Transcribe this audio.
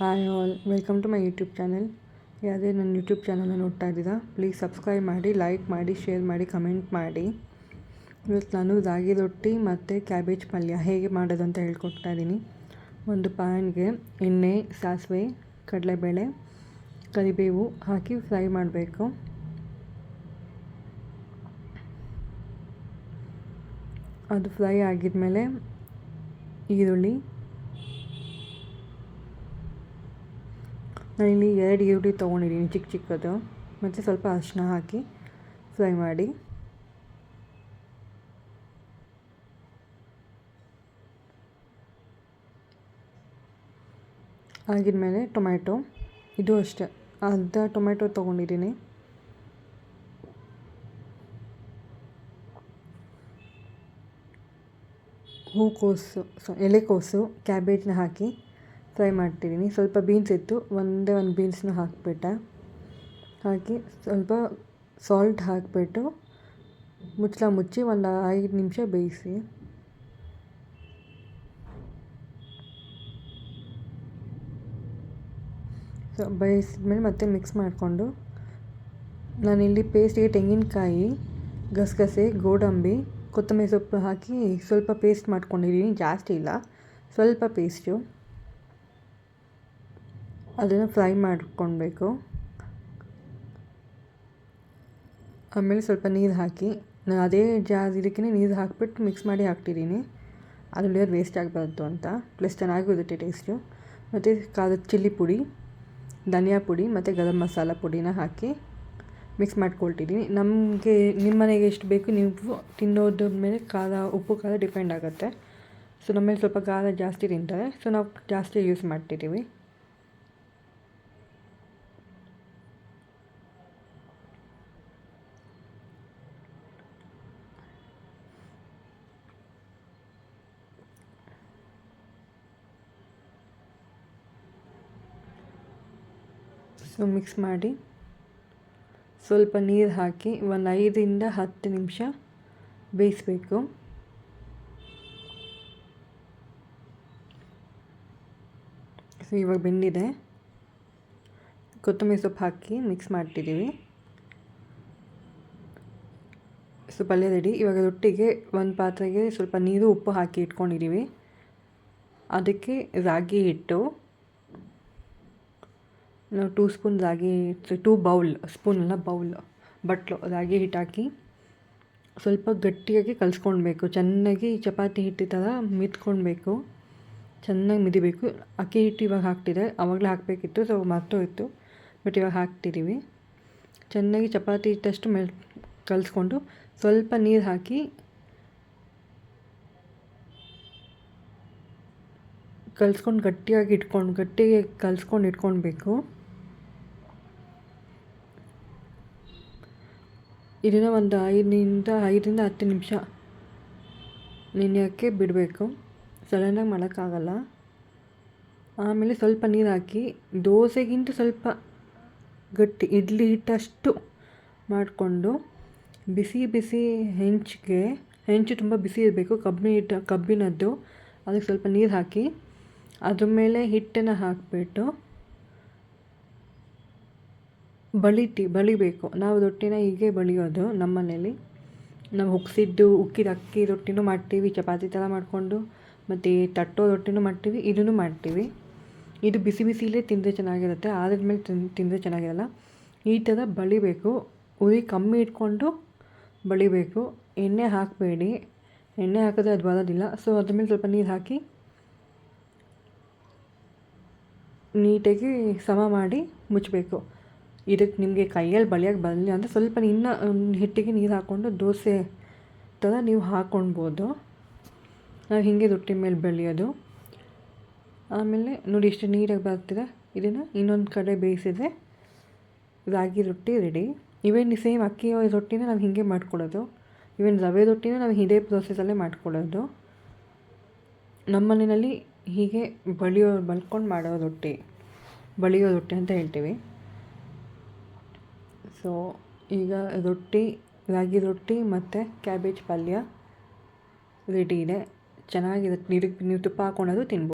Hi all, welcome to my YouTube channel. ಯಾವುದೇ ನನ್ನ YouTube ಚಾನಲ್ನ ನೋಡ್ತಾ ಇದ್ದೀರಾ, ಪ್ಲೀಸ್ ಸಬ್ಸ್ಕ್ರೈಬ್ ಮಾಡಿ, ಲೈಕ್ ಮಾಡಿ, ಶೇರ್ ಮಾಡಿ, ಕಮೆಂಟ್ ಮಾಡಿ. ಇವತ್ತು ನಾನು ರಾಗಿ ರೊಟ್ಟಿ ಮತ್ತು ಕ್ಯಾಬೇಜ್ ಪಲ್ಯ ಹೇಗೆ ಮಾಡೋದು ಅಂತ ಹೇಳ್ಕೊಡ್ತಾ ಇದ್ದೀನಿ. ಒಂದು ಪ್ಯಾನ್ಗೆ ಎಣ್ಣೆ, ಸಾಸಿವೆ, ಕಡಲೆಬೇಳೆ, ಕರಿಬೇವು ಹಾಕಿ ಫ್ರೈ ಮಾಡಬೇಕು. ಅದು ಫ್ರೈ ಆಗಿದ್ಮೇಲೆ ಈರುಳ್ಳಿ, ನಾನಿಲ್ಲಿ 2 ಈರುಳ್ಳಿ ತೊಗೊಂಡಿದ್ದೀನಿ ಚಿಕ್ಕದು, ಮತ್ತು ಸ್ವಲ್ಪ ಅರಿಶಿನ ಹಾಕಿ ಫ್ರೈ ಮಾಡಿ. ಆಗಿದ್ಮೇಲೆ ಟೊಮ್ಯಾಟೊ, ಇದು ಅಷ್ಟೇ ಅರ್ಧ ಟೊಮ್ಯಾಟೊ ತೊಗೊಂಡಿದ್ದೀನಿ. ಹೂಕೋಸು, ಎಲೆಕೋಸು, ಕ್ಯಾಬೇಜ್ನ ಹಾಕಿ ಫ್ರೈ ಮಾಡ್ತಿದ್ದೀನಿ. ಸ್ವಲ್ಪ ಬೀನ್ಸ್ ಇತ್ತು, ಒಂದೇ ಒಂದು ಬೀನ್ಸ್ನ ಹಾಕಿ ಸ್ವಲ್ಪ ಸಾಲ್ಟ್ ಹಾಕಿಬಿಟ್ಟು ಮುಚ್ಚಿ ಒಂದು 5 ನಿಮಿಷ ಬೇಯಿಸಿ. ಬೇಯಿಸಿದ್ಮೇಲೆ ಮತ್ತೆ ಮಿಕ್ಸ್ ಮಾಡಿಕೊಂಡು, ನಾನಿಲ್ಲಿ ಪೇಸ್ಟಿಗೆ ತೆಂಗಿನಕಾಯಿ, ಗಸಗಸೆ, ಗೋಡಂಬಿ, ಕೊತ್ತಂಬರಿ ಸೊಪ್ಪು ಹಾಕಿ ಸ್ವಲ್ಪ ಪೇಸ್ಟ್ ಮಾಡ್ಕೊಂಡಿದ್ದೀನಿ, ಜಾಸ್ತಿ ಇಲ್ಲ, ಸ್ವಲ್ಪ ಪೇಸ್ಟು. ಅದನ್ನು ಫ್ರೈ ಮಾಡ್ಕೊಳ್ಬೇಕು. ಆಮೇಲೆ ಸ್ವಲ್ಪ ನೀರು ಹಾಕಿ, ನಾನು ಅದೇ ಇದಕ್ಕೆ ನೀರು ಹಾಕಿಬಿಟ್ಟು ಮಿಕ್ಸ್ ಮಾಡಿ ಹಾಕ್ತಿದ್ದೀನಿ, ಅದರಲ್ಲಿ ವೇಸ್ಟ್ ಆಗಬಾರ್ದು ಅಂತ. ಪ್ಲಸ್ ಚೆನ್ನಾಗಿರುತ್ತೆ ಟೇಸ್ಟು. ಮತ್ತು ಖಾರದ ಚಿಲ್ಲಿ ಪುಡಿ, ಧನಿಯಾ ಪುಡಿ ಮತ್ತು ಗರಂ ಮಸಾಲ ಪುಡಿನ ಹಾಕಿ ಮಿಕ್ಸ್ ಮಾಡ್ಕೊಳ್ತಿದ್ದೀನಿ. ನಿಮ್ಮ ಮನೆಗೆ ಎಷ್ಟು ಬೇಕು, ನೀವು ತಿನ್ನೋದ್ರ ಮೇಲೆ ಉಪ್ಪು ಖಾರ ಡಿಪೆಂಡ್ ಆಗುತ್ತೆ. ಸೊ ನಮ್ಮಲ್ಲಿ ಸ್ವಲ್ಪ ಖಾರ ಜಾಸ್ತಿ ತಿಂತಾರೆ, ಸೊ ನಾವು ಜಾಸ್ತಿ ಯೂಸ್ ಮಾಡ್ತಿದ್ದೀವಿ. ಸೊ ಮಿಕ್ಸ್ ಮಾಡಿ ಸ್ವಲ್ಪ ನೀರು ಹಾಕಿ ಒಂದು 5ರಿಂದ 10 ನಿಮಿಷ ಬೇಯಿಸಬೇಕು. ಸೊ ಇವಾಗ ಬೆಂದಿದೆ. ಕೊತ್ತಂಬರಿ ಸೊಪ್ಪು ಹಾಕಿ ಮಿಕ್ಸ್ ಮಾಡ್ತಿದ್ದೀವಿ. ಸೊ ಪಲ್ಯ ರೆಡಿ. ಇವಾಗ ರೊಟ್ಟಿಗೆ ಒಂದು ಪಾತ್ರೆಗೆ ಸ್ವಲ್ಪ ನೀರು, ಉಪ್ಪು ಹಾಕಿ ಇಟ್ಕೊಂಡಿದ್ದೀವಿ. ಅದಕ್ಕೆ ರಾಗಿ ಹಿಟ್ಟು, ನಾವು 2 ಸ್ಪೂನ್ ಬಟ್ಲು ರಾಗಿ ಹಿಟ್ಟು ಹಾಕಿ ಸ್ವಲ್ಪ ಗಟ್ಟಿಯಾಗಿ ಕಲಿಸ್ಕೊಳ್ಬೇಕು. ಚೆನ್ನಾಗಿ ಚಪಾತಿ ಹಿಟ್ಟು ಥರ ಮಿದ್ಕೊಳ್ಬೇಕು, ಚೆನ್ನಾಗಿ ಮಿದಿಬೇಕು. ಅಕ್ಕಿ ಹಿಟ್ಟು ಇವಾಗ ಹಾಕ್ತಿದೆ, ಆವಾಗಲೇ ಹಾಕಬೇಕಿತ್ತು, ಸೊ ಮರ್ತೋಯ್ತು, ಬಟ್ ಇವಾಗ ಹಾಕ್ತಿದ್ದೀವಿ. ಚೆನ್ನಾಗಿ ಚಪಾತಿ ಹಿಟ್ಟಷ್ಟು ಕಲಿಸ್ಕೊಂಡು ಸ್ವಲ್ಪ ನೀರು ಹಾಕಿ ಗಟ್ಟಿಗೆ ಕಲಿಸ್ಕೊಂಡು ಇಟ್ಕೊಳ್ಬೇಕು. ಇದನ್ನು ಒಂದು 5ರಿಂದ 10 ನಿಮಿಷ ನೆನೆಯೋಕ್ಕೆ ಬಿಡಬೇಕು. ಸಡನ್ನಾಗಿ ಮಾಡೋಕ್ಕಾಗಲ್ಲ. ಆಮೇಲೆ ಸ್ವಲ್ಪ ನೀರು ಹಾಕಿ ದೋಸೆಗಿಂತ ಸ್ವಲ್ಪ ಗಟ್ಟಿ, ಇಡ್ಲಿ ಹಿಟ್ಟಷ್ಟು ಮಾಡಿಕೊಂಡು ಬಿಸಿ ಹೆಂಚು ತುಂಬ ಬಿಸಿ ಇರಬೇಕು, ಕಬ್ಬಿನದ್ದು. ಅದಕ್ಕೆ ಸ್ವಲ್ಪ ನೀರು ಹಾಕಿ ಅದ್ರ ಮೇಲೆ ಹಿಟ್ಟನ್ನು ಹಾಕಿಬಿಟ್ಟು ಬಳಿಬೇಕು. ನಾವು ರೊಟ್ಟಿನ ಹೀಗೆ ಬಳಿಯೋದು ನಮ್ಮ ಮನೇಲಿ. ನಾವು ಉಕ್ಕಿದ ಅಕ್ಕಿ ರೊಟ್ಟಿನೂ ಮಾಡ್ತೀವಿ, ಚಪಾತಿ ಥರ ಮಾಡಿಕೊಂಡು, ಮತ್ತು ತಟ್ಟೋ ರೊಟ್ಟಿನೂ ಮಾಡ್ತೀವಿ, ಇದನ್ನು ಮಾಡ್ತೀವಿ. ಇದು ಬಿಸಿಲೇ ತಿಂದರೆ ಚೆನ್ನಾಗಿರುತ್ತೆ, ಆದ್ಮೇಲೆ ತಿಂದರೆ ಚೆನ್ನಾಗಿರಲ್ಲ. ಈ ಥರ ಬಳಿಬೇಕು. ಉರಿ ಕಮ್ಮಿ ಇಟ್ಕೊಂಡು ಬಳಿಬೇಕು. ಎಣ್ಣೆ ಹಾಕಬೇಡಿ, ಎಣ್ಣೆ ಹಾಕಿದ್ರೆ ಅದು ಬರೋದಿಲ್ಲ. ಸೊ ಅದ್ರ ಮೇಲೆ ಸ್ವಲ್ಪ ನೀರು ಹಾಕಿ ನೀಟಾಗಿ ಸಮ ಮಾಡಿ ಮುಚ್ಚಬೇಕು. ಇದಕ್ಕೆ ನಿಮಗೆ ಕೈಯಲ್ಲಿ ಬಳಿಯೋಕ್ಕೆ ಬರಲಿಲ್ಲ ಅಂದರೆ ಸ್ವಲ್ಪ ಹಿಟ್ಟಿಗೆ ನೀರು ಹಾಕ್ಕೊಂಡು ದೋಸೆ ಥರ ನೀವು ಹಾಕ್ಕೊಳ್ಬೋದು. ನಾವು ಹೀಗೆ ರೊಟ್ಟಿ ಮೇಲೆ ಬೆಳೆಯೋದು. ಆಮೇಲೆ ನೋಡಿ ಎಷ್ಟು ನೀಟಾಗಿ ಬರ್ತಿದೆ. ಇದನ್ನು ಇನ್ನೊಂದು ಕಡೆ ಬೇಯಿಸಿದರೆ ರಾಗಿ ರೊಟ್ಟಿ ರೆಡಿ. ಸೇಮ್ ಅಕ್ಕಿ ರೊಟ್ಟಿನ ನಾವು ಹೀಗೆ ಮಾಡ್ಕೊಳ್ಳೋದು. ರವೆ ರೊಟ್ಟಿನ ನಾವು ಇದೇ ಪ್ರೊಸೆಸಲ್ಲೇ ಮಾಡ್ಕೊಳ್ಳೋದು. ನಮ್ಮ ಮನೆಯಲ್ಲಿ ಹೀಗೆ ಬಳ್ಕೊಂಡು ಮಾಡೋ ಬಳಿಯೋ ರೊಟ್ಟಿ ಅಂತ ಹೇಳ್ತೀವಿ. ಸೊ ಈಗ ರಾಗಿ ರೊಟ್ಟಿ ಮತ್ತು ಕ್ಯಾಬೇಜ್ ಪಲ್ಯ ರೆಡಿ ಇದೆ. ಚೆನ್ನಾಗಿರುತ್ತೆ. ನೀವು ತುಪ್ಪ ಹಾಕ್ಕೊಂಡಾದ್ರೂ ತಿನ್ಬೋದು.